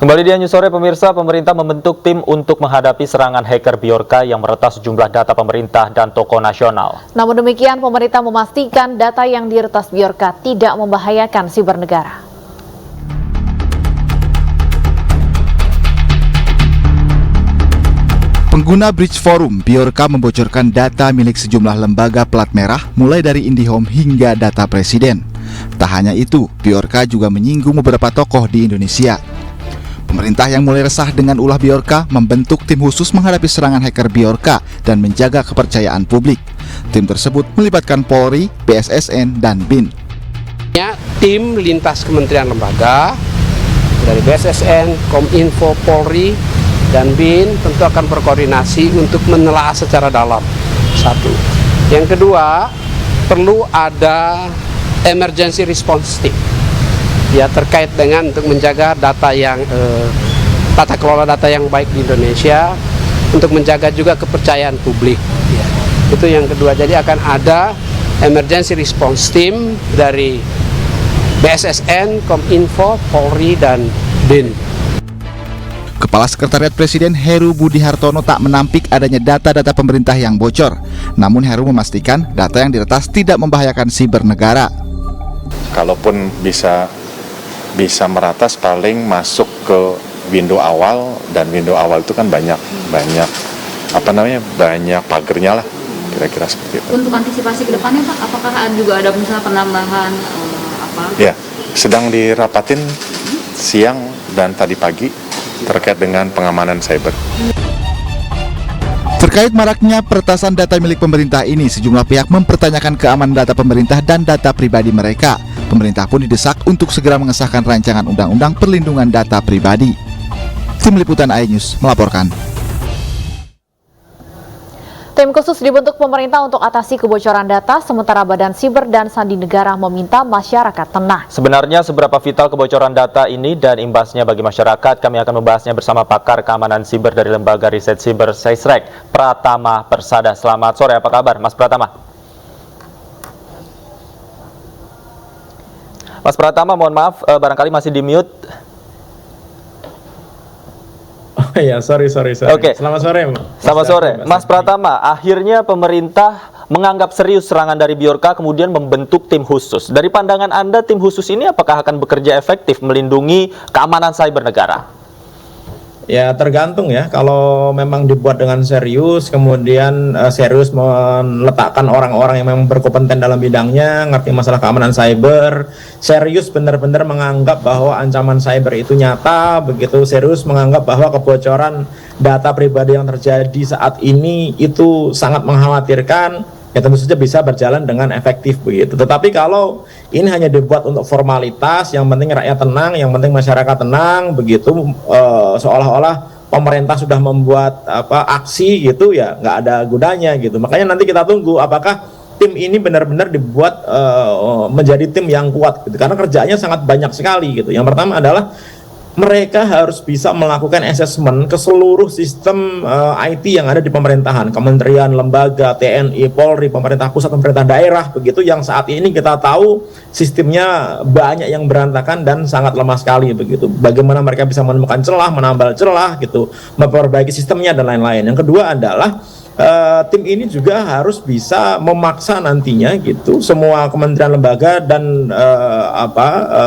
Kembali di News Sore pemirsa, pemerintah membentuk tim untuk menghadapi serangan hacker Bjorka yang meretas sejumlah data pemerintah dan toko nasional. Namun demikian, pemerintah memastikan data yang diretas Bjorka tidak membahayakan siber negara. Pengguna Bridge Forum, Bjorka membocorkan data milik sejumlah lembaga plat merah mulai dari IndiHome hingga data presiden. Tak hanya itu, Bjorka juga menyinggung beberapa tokoh di Indonesia. Pemerintah yang mulai resah dengan ulah Bjorka membentuk tim khusus menghadapi serangan hacker Bjorka dan menjaga kepercayaan publik. Tim tersebut melibatkan Polri, BSSN, dan BIN. Tim lintas kementerian lembaga dari BSSN, Kominfo, Polri, dan BIN tentu akan berkoordinasi untuk menelaah secara dalam. Satu. Yang kedua, perlu ada emergency response team. Ya, terkait dengan untuk menjaga data yang tata kelola data yang baik di Indonesia, untuk menjaga juga kepercayaan publik. Ya, itu yang kedua. Jadi akan ada emergency response team dari BSSN, Kominfo, Polri, dan BIN. Kepala Sekretariat Presiden Heru Budi Hartono tak menampik adanya data-data pemerintah yang bocor. Namun Heru memastikan data yang diretas tidak membahayakan siber negara. Kalaupun bisa meratas paling masuk ke window awal, dan window awal itu kan banyak pagernya lah, kira-kira seperti itu. Untuk antisipasi ke depannya Pak, apakah juga ada misalnya penambahan Ya, sedang dirapatin siang dan tadi pagi terkait dengan pengamanan cyber. Terkait maraknya peretasan data milik pemerintah ini, sejumlah pihak mempertanyakan keamanan data pemerintah dan data pribadi mereka. Pemerintah pun didesak untuk segera mengesahkan rancangan undang-undang perlindungan data pribadi. Tim Liputan iNews melaporkan. Tim khusus dibentuk pemerintah untuk atasi kebocoran data, sementara Badan Siber dan Sandi Negara meminta masyarakat tenang. Sebenarnya seberapa vital kebocoran data ini dan imbasnya bagi masyarakat, kami akan membahasnya bersama pakar keamanan siber dari Lembaga Riset Siber Seisrek, Pratama Persada. Selamat sore, apa kabar Mas Pratama? Mas Pratama, mohon maaf, barangkali masih di mute. Oh ya, sorry. Oke. Selamat sore, Selamat sore, Mas Pratama. Akhirnya pemerintah menganggap serius serangan dari Bjorka, kemudian membentuk tim khusus. Dari pandangan Anda, tim khusus ini apakah akan bekerja efektif melindungi keamanan cyber negara? Ya, tergantung ya. Kalau memang dibuat dengan serius, kemudian serius meletakkan orang-orang yang memang berkompeten dalam bidangnya, ngerti masalah keamanan cyber, serius benar-benar menganggap bahwa ancaman cyber itu nyata, begitu serius menganggap bahwa kebocoran data pribadi yang terjadi saat ini itu sangat mengkhawatirkan, ya tentu saja bisa berjalan dengan efektif begitu. Tetapi kalau ini hanya dibuat untuk formalitas, yang penting rakyat tenang, yang penting masyarakat tenang begitu, seolah-olah pemerintah sudah membuat aksi gitu, ya nggak ada gunanya gitu. Makanya nanti kita tunggu apakah tim ini benar-benar dibuat menjadi tim yang kuat gitu. Karena kerjanya sangat banyak sekali gitu. Yang pertama adalah mereka harus bisa melakukan asesmen ke seluruh sistem IT yang ada di pemerintahan, kementerian, lembaga, TNI, Polri, pemerintah pusat, pemerintah daerah, begitu, yang saat ini kita tahu sistemnya banyak yang berantakan dan sangat lemah sekali begitu. Bagaimana mereka bisa menemukan celah, menambal celah gitu, memperbaiki sistemnya dan lain-lain. Yang kedua adalah tim ini juga harus bisa memaksa nantinya gitu semua kementerian lembaga dan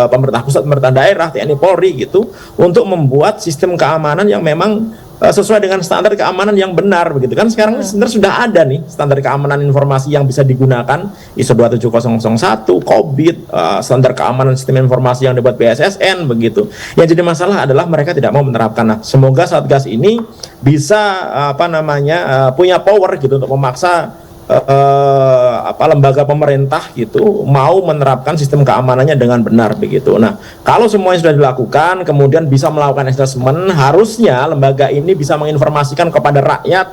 pemerintah pusat, pemerintah daerah, TNI, Polri gitu untuk membuat sistem keamanan yang memang sesuai dengan standar keamanan yang benar begitu kan. Sekarang ini sebenarnya sudah ada nih standar keamanan informasi yang bisa digunakan, ISO 27001, COVID, standar keamanan sistem informasi yang dibuat BSSN begitu. Yang jadi masalah adalah mereka tidak mau menerapkan. Nah, semoga Satgas ini bisa punya power gitu untuk memaksa lembaga pemerintah gitu mau menerapkan sistem keamanannya dengan benar begitu. Nah, kalau semuanya sudah dilakukan, kemudian bisa melakukan asesmen, harusnya lembaga ini bisa menginformasikan kepada rakyat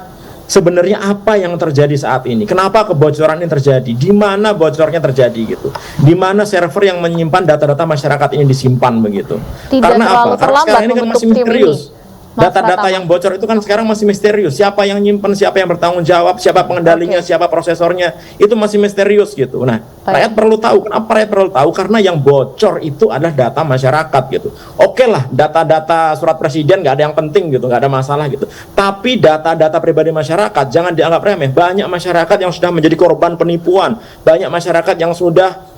sebenarnya apa yang terjadi saat ini. Kenapa kebocoran ini terjadi? Di mana bocornya terjadi gitu? Di mana server yang menyimpan data-data masyarakat ini disimpan begitu? Karena apa? Karena sekarang ini kan masih misterius. Data-data yang bocor itu kan sekarang masih misterius. Siapa yang nyimpen, siapa yang bertanggung jawab, siapa pengendalinya, siapa prosesornya, itu masih misterius gitu. Nah, Rakyat perlu tahu. Kenapa rakyat perlu tahu? Karena yang bocor itu adalah data masyarakat gitu. Oke lah, data-data surat presiden nggak ada yang penting gitu, nggak ada masalah gitu. Tapi data-data pribadi masyarakat jangan dianggap remeh. Banyak masyarakat yang sudah menjadi korban penipuan. Banyak masyarakat yang sudah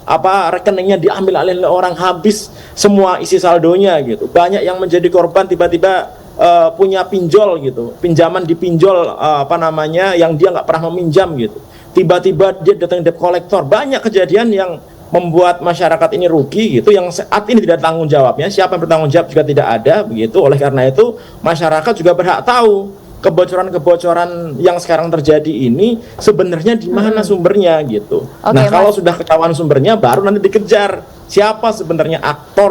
rekeningnya diambil alih oleh orang, habis semua isi saldonya gitu. Banyak yang menjadi korban tiba-tiba punya pinjol gitu, pinjaman dipinjol yang dia nggak pernah meminjam gitu. Tiba-tiba dia datang debt collector. Banyak kejadian yang membuat masyarakat ini rugi gitu, yang saat ini tidak tanggung jawabnya. Siapa yang bertanggung jawab juga tidak ada begitu. Oleh karena itu masyarakat juga berhak tahu kebocoran-kebocoran yang sekarang terjadi ini sebenarnya di mana sumbernya gitu. Nah, kalau sudah ketahuan sumbernya baru nanti dikejar siapa sebenarnya aktor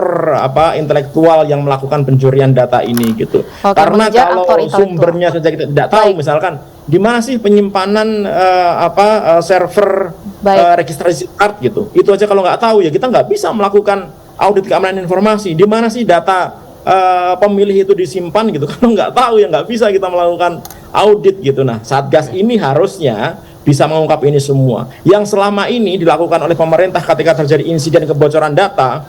intelektual yang melakukan pencurian data ini gitu. Karena kalau sumbernya saja kita tidak tahu, misalkan di mana sih penyimpanan server registrasi card gitu. Itu aja kalau nggak tahu ya kita nggak bisa melakukan audit keamanan informasi. Di mana sih data pemilih itu disimpan gitu. Kalau nggak tahu ya nggak bisa kita melakukan audit gitu. Nah, Satgas ini harusnya bisa mengungkap ini semua. Yang selama ini dilakukan oleh pemerintah ketika terjadi insiden kebocoran data,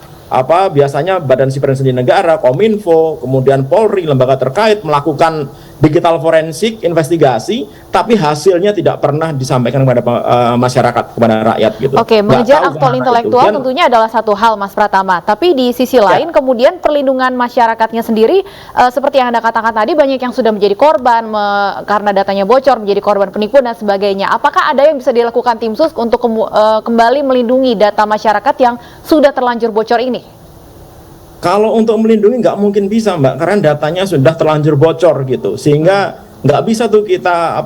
biasanya Badan Siber dan Sandi Negara, Kominfo, kemudian Polri, lembaga terkait melakukan digital forensik, investigasi, tapi hasilnya tidak pernah disampaikan kepada masyarakat, kepada rakyat gitu. Oke, mengejar aktor intelektual tentunya adalah satu hal, Mas Pratama. Tapi di sisi lain, kemudian perlindungan masyarakatnya sendiri, seperti yang Anda katakan tadi, banyak yang sudah menjadi korban karena datanya bocor, menjadi korban penipuan dan sebagainya. Apakah ada yang bisa dilakukan tim sus untuk kembali melindungi data masyarakat yang sudah terlanjur bocor ini? Kalau untuk melindungi nggak mungkin bisa, Mbak, karena datanya sudah terlanjur bocor gitu, sehingga nggak bisa tuh kita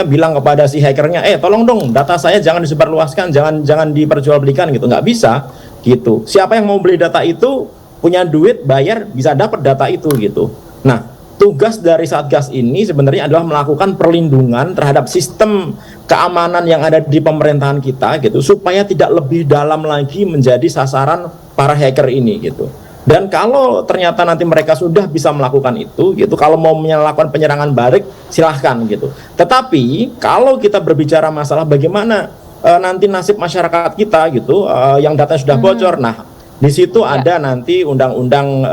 bilang kepada si hackernya, tolong dong data saya jangan disebarluaskan, jangan diperjualbelikan gitu, nggak bisa gitu. Siapa yang mau beli data itu punya duit bayar bisa dapat data itu gitu. Nah, tugas dari Satgas ini sebenarnya adalah melakukan perlindungan terhadap sistem keamanan yang ada di pemerintahan kita gitu, supaya tidak lebih dalam lagi menjadi sasaran para hacker ini gitu. Dan kalau ternyata nanti mereka sudah bisa melakukan itu gitu, kalau mau melakukan penyerangan balik silahkan gitu. Tetapi kalau kita berbicara masalah bagaimana nanti nasib masyarakat kita gitu, yang data sudah bocor, nah di situ ada nanti undang-undang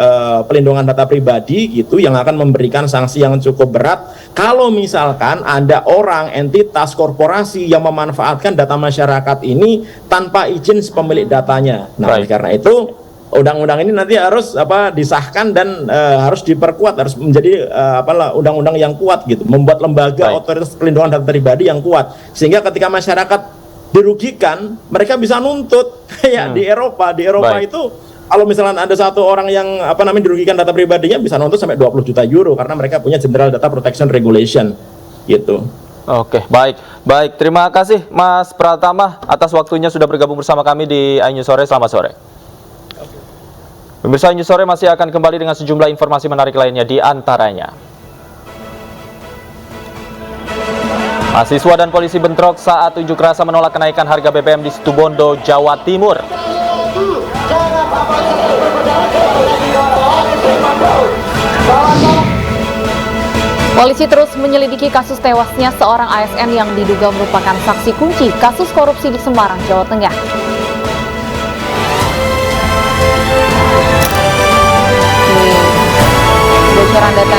pelindungan data pribadi gitu yang akan memberikan sanksi yang cukup berat kalau misalkan ada orang, entitas, korporasi yang memanfaatkan data masyarakat ini tanpa izin pemilik datanya. Nah, karena itu undang-undang ini nanti harus disahkan dan harus diperkuat, harus menjadi undang-undang yang kuat gitu, membuat lembaga otoritas pelindungan data pribadi yang kuat, sehingga ketika masyarakat dirugikan mereka bisa nuntut kayak di Eropa itu kalau misalnya ada satu orang yang dirugikan data pribadinya bisa nuntut sampai 20 juta euro karena mereka punya General Data Protection Regulation gitu. Oke, baik, terima kasih Mas Pratama atas waktunya sudah bergabung bersama kami di iNews Sore. Selamat sore. Pemirsa, iNews Sore masih akan kembali dengan sejumlah informasi menarik lainnya, di antaranya mahasiswa dan polisi bentrok saat unjuk rasa menolak kenaikan harga BBM di Situbondo, Jawa Timur. Polisi terus menyelidiki kasus tewasnya seorang ASN yang diduga merupakan saksi kunci kasus korupsi di Semarang, Jawa Tengah. Bocoran data